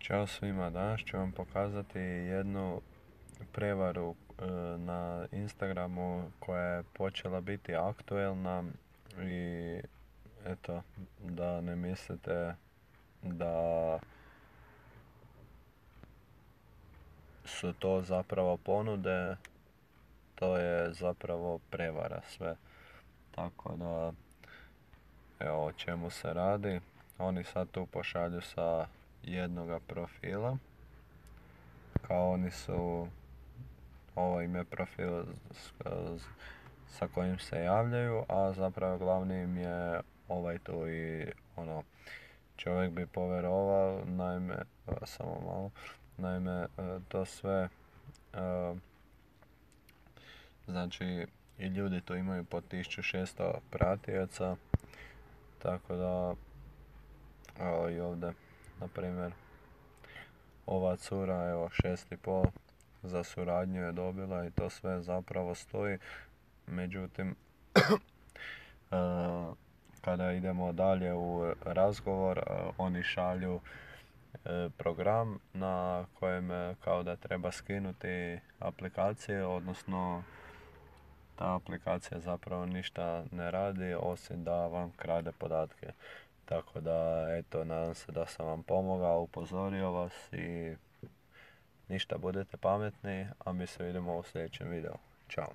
Ćao svima, danas ću vam pokazati jednu prevaru na Instagramu koja je počela biti aktuelna i eto, da ne mislite da su to zapravo ponude, to je zapravo prevara sve. Tako da, evo o čemu se radi. Oni sad tu pošalju sa jednoga profila, kao oni su, ovo im je profil sa kojim se javljaju, a zapravo glavni im je ovaj tu i ono, čovjek bi povjerovao, naime, samo malo, naime, to sve, znači i ljudi tu imaju po 1600 pratioca, tako da, evo i ovdje, na primjer, ova cura, evo 6,5 za suradnju je dobila i to sve zapravo stoji. Međutim, kada idemo dalje u razgovor, oni šalju program na kojem kao da treba skinuti aplikacije, odnosno ta aplikacija zapravo ništa ne radi osim da vam krade podatke. Tako da, eto, nadam se da sam vam pomogao, upozorio vas i ništa, budete pametni, a mi se vidimo u sljedećem videu. Ćao.